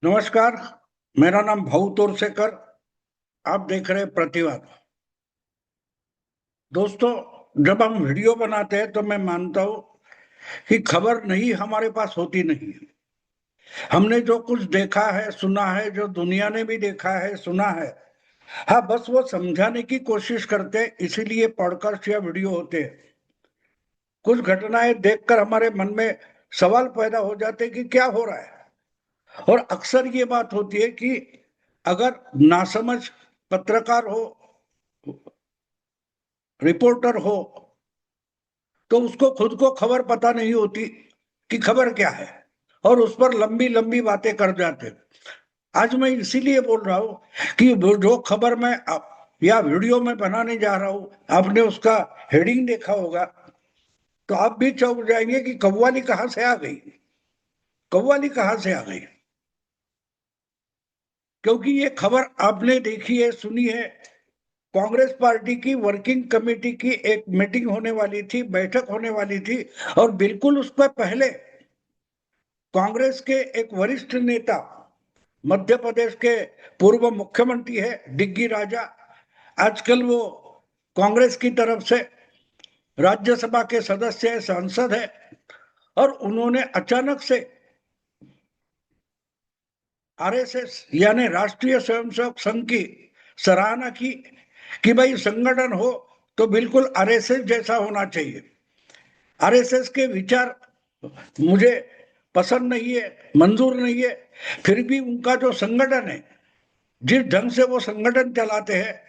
नमस्कार। मेरा नाम भाऊ तोरसेकर। आप देख रहे हैं प्रतिवाद। दोस्तों, जब हम वीडियो बनाते हैं तो मैं मानता हूं कि खबर नहीं हमारे पास होती नहीं है। हमने जो कुछ देखा है, सुना है, जो दुनिया ने भी देखा है, सुना है, हाँ, बस वो समझाने की कोशिश करते हैं, इसीलिए पॉडकास्ट या वीडियो होते हैं। कुछ घटनाएं देखकर हमारे मन में सवाल पैदा हो जाते हैं कि क्या हो रहा है। और अक्सर ये बात होती है कि अगर नासमझ पत्रकार हो, रिपोर्टर हो, तो उसको खुद को खबर पता नहीं होती कि खबर क्या है, और उस पर लंबी लंबी बातें कर जाते हैं। आज मैं इसीलिए बोल रहा हूं कि जो खबर मैं या वीडियो में बनाने जा रहा हूं, आपने उसका हेडिंग देखा होगा तो आप भी चौंक जाएंगे कि कव्वाली कहां से आ गई। कव्वाली कहां से आ गई? क्योंकि ये खबर आपने देखी है, सुनी है। कांग्रेस पार्टी की वर्किंग कमेटी की एक मीटिंग होने वाली थी, बैठक होने वाली थी, और बिल्कुल उस पर पहले कांग्रेस के एक वरिष्ठ नेता, मध्य प्रदेश के पूर्व मुख्यमंत्री है डिग्गी राजा, आजकल वो कांग्रेस की तरफ से राज्यसभा के सदस्य है, सांसद है, और उन्होंने अचानक से आरएसएस यानी राष्ट्रीय स्वयंसेवक संघ की सराहना की कि भाई संगठन हो तो बिल्कुल आरएसएस जैसा होना चाहिए। आरएसएस के विचार मुझे पसंद नहीं है, मंजूर नहीं है, फिर भी उनका जो संगठन है, जिस ढंग से वो संगठन चलाते हैं,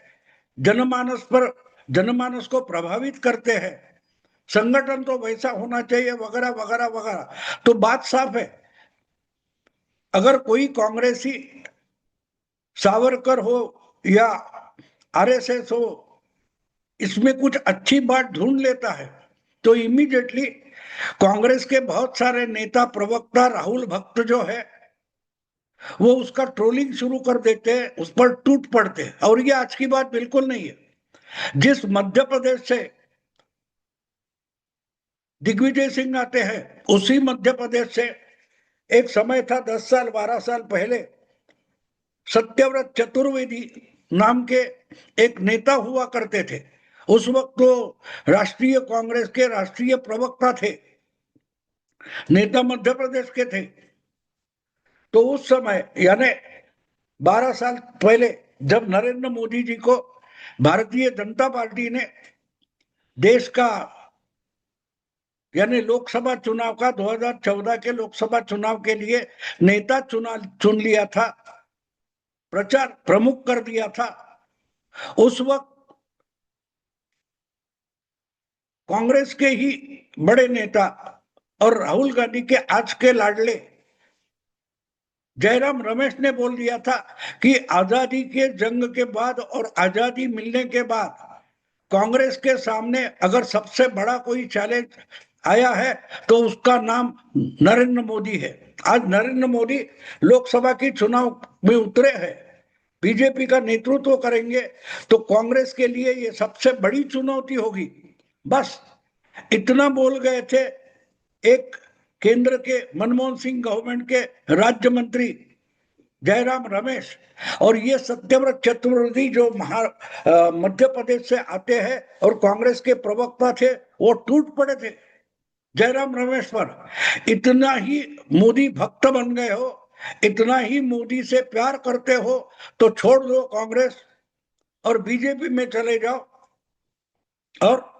जनमानस पर जनमानस को प्रभावित करते हैं, संगठन तो वैसा होना चाहिए, वगैरह वगैरह वगैरह। तो बात साफ है, अगर कोई कांग्रेसी सावरकर हो या आरएसएस हो, इसमें कुछ अच्छी बात ढूंढ लेता है तो इमीडिएटली कांग्रेस के बहुत सारे नेता प्रवक्ता राहुल भक्त जो है वो उसका ट्रोलिंग शुरू कर देते हैं, उस पर टूट पड़ते हैं। और ये आज की बात बिल्कुल नहीं है। जिस मध्य प्रदेश से दिग्विजय सिंह आते हैं, उसी मध्य प्रदेश से एक समय था 10 साल 12 साल पहले, सत्यव्रत चतुर्वेदी नाम के एक नेता हुआ करते थे। उस वक्त तो राष्ट्रीय कांग्रेस के राष्ट्रीय प्रवक्ता थे, नेता मध्य प्रदेश के थे। तो उस समय यानी 12 साल पहले, जब नरेंद्र मोदी जी को भारतीय जनता पार्टी ने देश का यानी लोकसभा चुनाव का 2014 के लोकसभा चुनाव के लिए नेता चुन लिया था, प्रचार प्रमुख कर दिया था, उस वक्त कांग्रेस के ही बड़े नेता और राहुल गांधी के आज के लाडले जयराम रमेश ने बोल दिया था कि आजादी के जंग के बाद और आजादी मिलने के बाद कांग्रेस के सामने अगर सबसे बड़ा कोई चैलेंज आया है तो उसका नाम नरेंद्र मोदी है। आज नरेंद्र मोदी लोकसभा की चुनाव में उतरे हैं, बीजेपी का नेतृत्व करेंगे, तो कांग्रेस के लिए ये सबसे बड़ी चुनौती होगी। बस इतना बोल गए थे एक केंद्र के मनमोहन सिंह गवर्नमेंट के राज्य मंत्री जयराम रमेश, और ये सत्यव्रत चतुर्वेदी जो मध्य प्रदेश से आते हैं और कांग्रेस के प्रवक्ता थे, वो टूट पड़े थे जयराम रमेश पर। इतना ही मोदी भक्त बन गए हो, इतना ही मोदी से प्यार करते हो तो छोड़ दो कांग्रेस और बीजेपी में चले जाओ और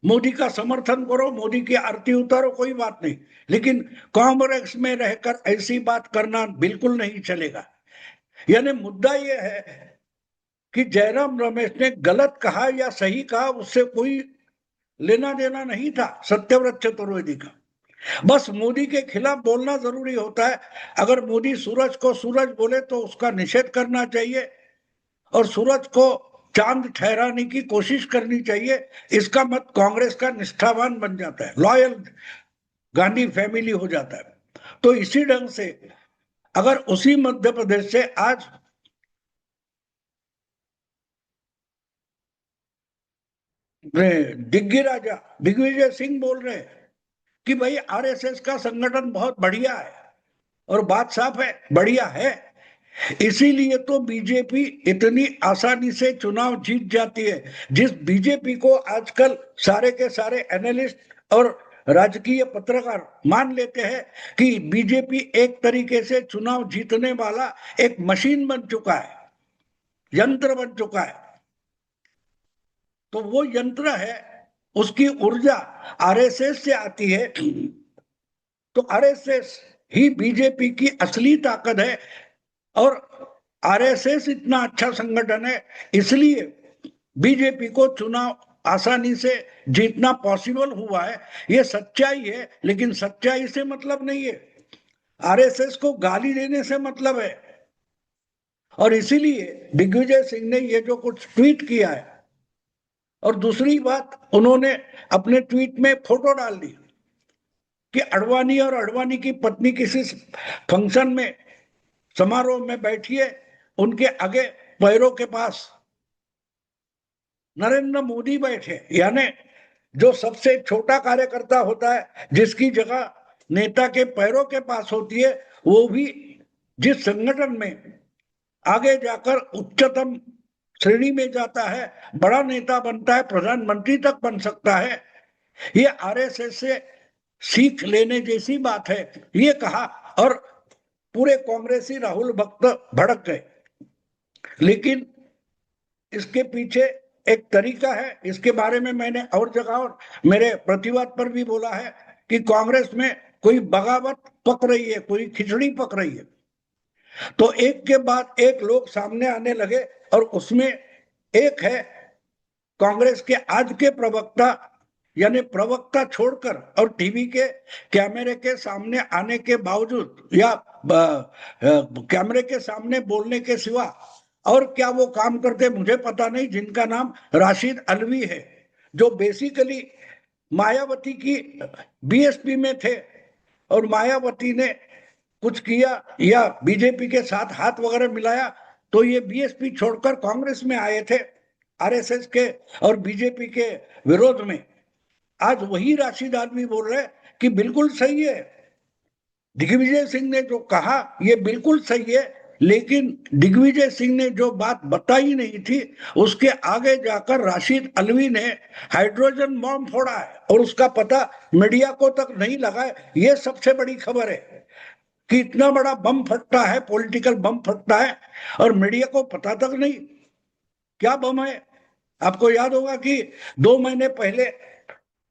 मोदी का समर्थन करो, मोदी की आरती उतारो, कोई बात नहीं। लेकिन कांग्रेस में रहकर ऐसी बात करना बिल्कुल नहीं चलेगा। यानी मुद्दा यह है कि जयराम रमेश ने गलत कहा या सही कहा, उससे कोई लेना देना नहीं था सत्यव्रत चतुर्वेदी का। बस मोदी के खिलाफ बोलना जरूरी होता है। अगर मोदी सूरज को सूरज बोले तो उसका निषेध करना चाहिए, और सूरज को चांद ठहराने की कोशिश करनी चाहिए। इसका मत कांग्रेस का निष्ठावान बन जाता है, लॉयल गांधी फैमिली हो जाता है। तो इसी ढंग से अगर उसी मध्य प्रदेश से आज दिग्गी राजा दिग्विजय सिंह बोल रहे हैं कि भाई आरएसएस का संगठन बहुत बढ़िया है, और बात साफ है, बढ़िया है। इसीलिए तो बीजेपी इतनी आसानी से चुनाव जीत जाती है। जिस बीजेपी को आजकल सारे के सारे एनालिस्ट और राजकीय पत्रकार मान लेते हैं कि बीजेपी एक तरीके से चुनाव जीतने वाला एक मशीन बन चुका है, यंत्र बन चुका है, तो वो यंत्र है, उसकी ऊर्जा आरएसएस से आती है। तो आरएसएस ही बीजेपी की असली ताकत है। और आरएसएस इतना अच्छा संगठन है, इसलिए बीजेपी को चुनाव आसानी से जीतना पॉसिबल हुआ है। ये सच्चाई है, लेकिन सच्चाई से मतलब नहीं है, आरएसएस को गाली देने से मतलब है। और इसीलिए दिग्विजय सिंह ने ये जो कुछ ट्वीट किया है, और दूसरी बात, उन्होंने अपने ट्वीट में फोटो डाल दी कि अडवाणी और अडवाणी की पत्नी किसी फंक्शन में, समारोह में बैठी है, उनके आगे पैरों के पास नरेंद्र मोदी बैठे। यानी जो सबसे छोटा कार्यकर्ता होता है, जिसकी जगह नेता के पैरों के पास होती है, वो भी जिस संगठन में आगे जाकर उच्चतम श्रेणी में जाता है, बड़ा नेता बनता है, प्रधानमंत्री तक बन सकता है, ये आरएसएस से सीख लेने जैसी बात है, ये कहा। और पूरे कांग्रेसी राहुल भक्त भड़क गए। लेकिन इसके पीछे एक तरीका है, इसके बारे में मैंने और जगह और मेरे प्रतिवाद पर भी बोला है कि कांग्रेस में कोई बगावत पक रही है, कोई खिचड़ी पक रही है। तो एक के बाद एक लोग सामने आने लगे, और उसमें एक है कांग्रेस के आज के प्रवक्ता, यानी प्रवक्ता छोड़कर और टीवी के कैमरे के सामने आने के बावजूद, या कैमरे के सामने बोलने के सिवा और क्या वो काम करते मुझे पता नहीं, जिनका नाम राशिद अलवी है, जो बेसिकली मायावती की बीएसपी में थे, और मायावती ने कुछ किया या बीजेपी के साथ हाथ वगैरह मिलाया, तो ये बीएसपी छोड़कर कांग्रेस में आए थे, आरएसएस के और बीजेपी के विरोध में। आज वही राशिद आदमी बोल रहे कि बिल्कुल सही है, दिग्विजय सिंह ने जो कहा ये बिल्कुल सही है, लेकिन दिग्विजय सिंह ने जो बात बताई नहीं थी, उसके आगे जाकर राशिद अलवी ने हाइड्रोजन बॉम्ब फोड़ा है, और उसका पता मीडिया को तक नहीं लगा है। ये सबसे बड़ी खबर है कि इतना बड़ा बम फटता है, पॉलिटिकल बम फटता है, और मीडिया को पता तक नहीं क्या बम है। आपको याद होगा कि 2 महीने पहले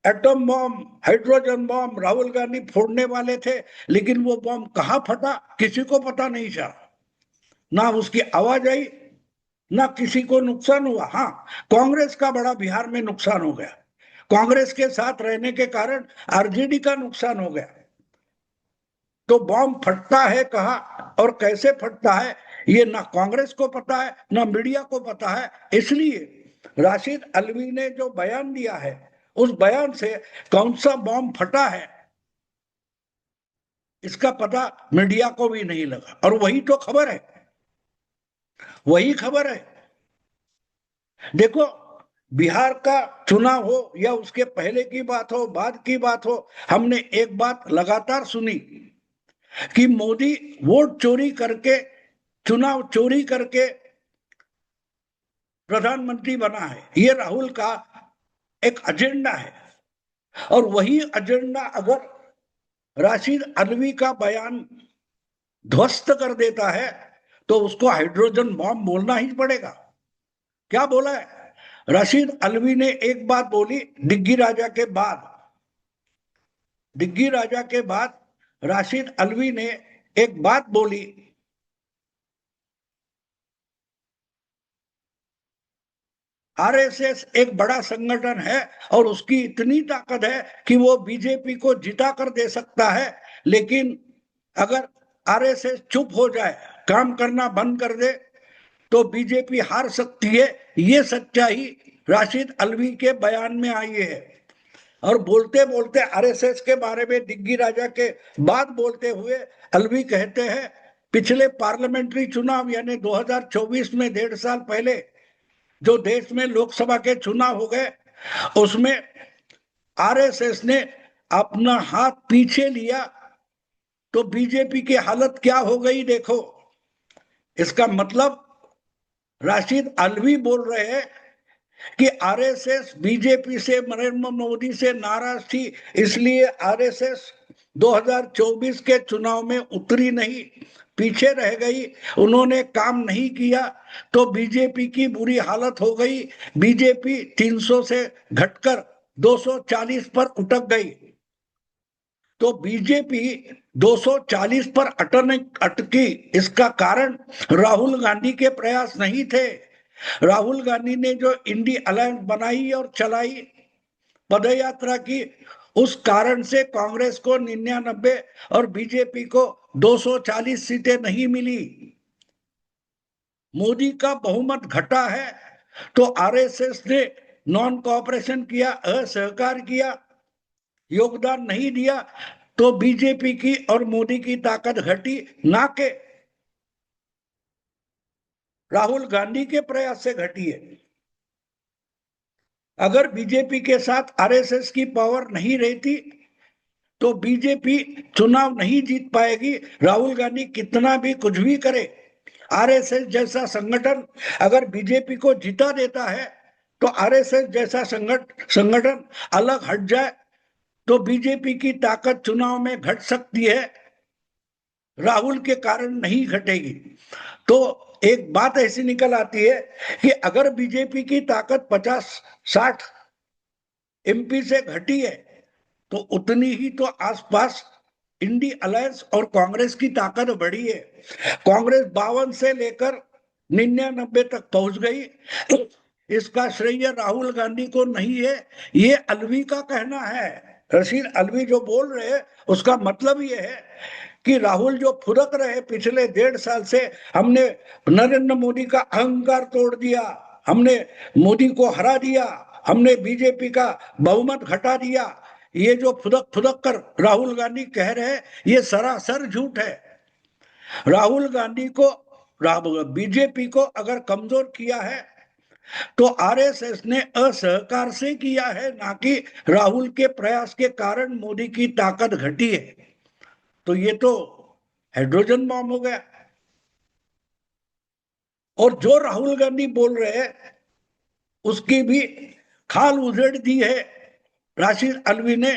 atom bomb, hydrogen bomb Rahul Gandhi फोड़ने वाले थे, लेकिन वो बॉम्ब कहां फटा किसी को पता नहीं चला, ना उसकी आवाज आई, ना किसी को नुकसान हुआ। हाँ, कांग्रेस का बड़ा बिहार में नुकसान हो गया, कांग्रेस के साथ रहने के कारण आरजेडी का नुकसान हो गया। तो बॉम्ब फटता है कहा और कैसे फटता है, ये ना कांग्रेस को पता है, ना मीडिया को पता है। इसलिए राशिद अलवी ने जो बयान दिया है, उस बयान से कौन सा बॉम्ब फटा है इसका पता मीडिया को भी नहीं लगा। और वही तो खबर है, वही खबर है। देखो, बिहार का चुनाव हो या उसके पहले की बात हो, बाद की बात हो, हमने एक बात लगातार सुनी कि मोदी वोट चोरी करके, चुनाव चोरी करके प्रधानमंत्री बना है। ये राहुल का एक एजेंडा है, और वही एजेंडा अगर राशिद अलवी का बयान ध्वस्त कर देता है, तो उसको हाइड्रोजन बॉम्ब बोलना ही पड़ेगा। क्या बोला है राशिद अलवी ने? एक बात बोली डिग्गी राजा के बाद, डिग्गी राजा के बाद राशिद अलवी ने एक बात बोली, आरएसएस एक बड़ा संगठन है और उसकी इतनी ताकत है कि वो बीजेपी को जिता कर दे सकता है, लेकिन अगर आरएसएस चुप हो जाए, काम करना बंद कर दे, तो बीजेपी हार सकती है। ये सच्चाई राशिद अलवी के बयान में आई है। और बोलते बोलते आरएसएस के बारे में डिग्गी राजा के बाद बोलते हुए अलवी कहते हैं, पिछले पार्लियामेंट्री चुनाव यानी 2024 में 1.5 साल पहले जो देश में लोकसभा के चुनाव हो गए, उसमें आरएसएस ने अपना हाथ पीछे लिया तो बीजेपी की हालत क्या हो गई देखो। इसका मतलब राशिद अल्वी बोल रहे हैं कि आरएसएस बीजेपी से, नरेंद्र मोदी से नाराज थी, इसलिए आरएसएस 2024 के चुनाव में उतरी नहीं, पीछे रह गई, उन्होंने काम नहीं किया, तो बीजेपी की बुरी हालत हो गई। बीजेपी 300 से घटकर 240 पर उठक गई। तो बीजेपी 240 पर अटकी, इसका कारण राहुल गांधी के प्रयास नहीं थे। राहुल गांधी ने जो इंडी अलायंस बनाई और चलाई, पदयात्रा की, उस कारण से कांग्रेस को 99 और बीजेपी को 240 सीटें नहीं मिली। मोदी का बहुमत घटा है, तो आरएसएस ने नॉन कोऑपरेशन किया, असहकार किया, योगदान नहीं दिया, तो बीजेपी की और मोदी की ताकत घटी, ना के राहुल गांधी के प्रयास से घटी है। अगर बीजेपी के साथ आरएसएस की पावर नहीं रहती तो बीजेपी चुनाव नहीं जीत पाएगी। राहुल गांधी कितना भी कुछ भी करे, आरएसएस जैसा संगठन अगर बीजेपी को जिता देता है, तो आरएसएस जैसा संगठन अलग हट जाए तो बीजेपी की ताकत चुनाव में घट सकती है, राहुल के कारण नहीं घटेगी। तो एक बात ऐसी निकल आती है कि अगर बीजेपी की ताकत 50-60 एमपी से घटी है, तो उतनी ही तो आसपास इंडी अलायंस और कांग्रेस की ताकत बढ़ी है। कांग्रेस 52 से लेकर 99 तक पहुंच गई। इसका श्रेय राहुल गांधी को नहीं है, ये अलवी का कहना है। रशीद अलवी जो बोल रहे हैं उसका मतलब ये है कि राहुल जो फुदक रहे पिछले 1.5 साल से, हमने नरेंद्र मोदी का अहंकार तोड़ दिया, हमने मोदी को हरा दिया, हमने बीजेपी का बहुमत घटा दिया, ये जो फुदक फुदक कर राहुल गांधी कह रहे हैं, ये सरासर झूठ है। राहुल गांधी को, बीजेपी को अगर कमजोर किया है तो आरएसएस ने असहकार से किया है, ना कि राहुल के प्रयास के कारण मोदी की ताकत घटी है। तो ये तो हाइड्रोजन बॉम्ब हो गया। और जो राहुल गांधी बोल रहे हैं उसकी भी खाल उधेड़ दी है राशिद अलवी ने।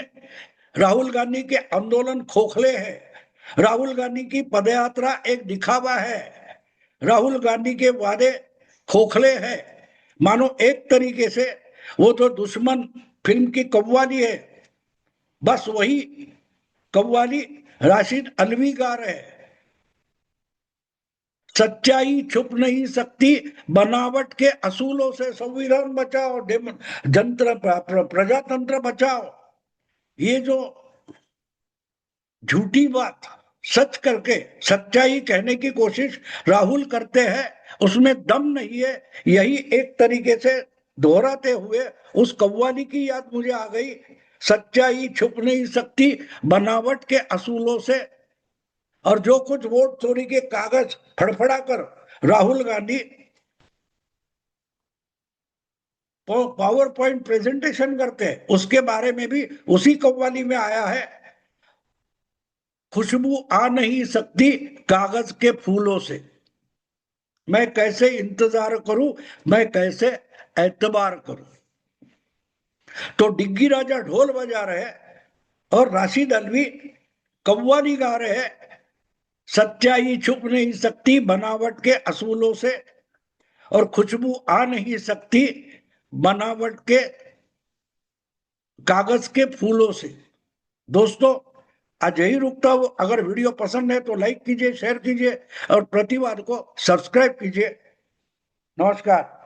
राहुल गांधी के आंदोलन खोखले हैं, राहुल गांधी की पदयात्रा एक दिखावा है, राहुल गांधी के वादे खोखले हैं। मानो एक तरीके से वो तो दुश्मन फिल्म की कव्वाली है, बस वही कव्वाली राशिद अलवी गा रहे हैं। सच्चाई छुप नहीं सकती बनावट के असूलों से, संविधान बचाओ, जंत्र प्रजातंत्र बचाओ, ये जो झूठी बात सच करके सच्चाई कहने की कोशिश राहुल करते हैं, उसमें दम नहीं है। यही एक तरीके से दोहराते हुए उस कव्वाली की याद मुझे आ गई, सच्चाई छुप नहीं सकती बनावट के असूलों से। और जो कुछ वोट चोरी के कागज फड़फड़ा कर Rahul Gandhi power point presentation करते हैं, उसके बारे में भी उसी कव्वाली में आया है, खुशबू आ नहीं सकती कागज के फूलों से, मैं कैसे इंतजार करूं, मैं कैसे एतबार करूं। तो डिग्गी राजा ढोल बजा रहे हैं और राशिद अलवी कव्वाली गा रहे हैं, सच्चाई छुप नहीं सकती बनावट के असूलों से और खुशबू आ नहीं सकती बनावट के कागज के फूलों से। दोस्तों, आज यही रुकता हूं। अगर वीडियो पसंद है तो लाइक कीजिए, शेयर कीजिए और प्रतिवाद को सब्सक्राइब कीजिए। नमस्कार।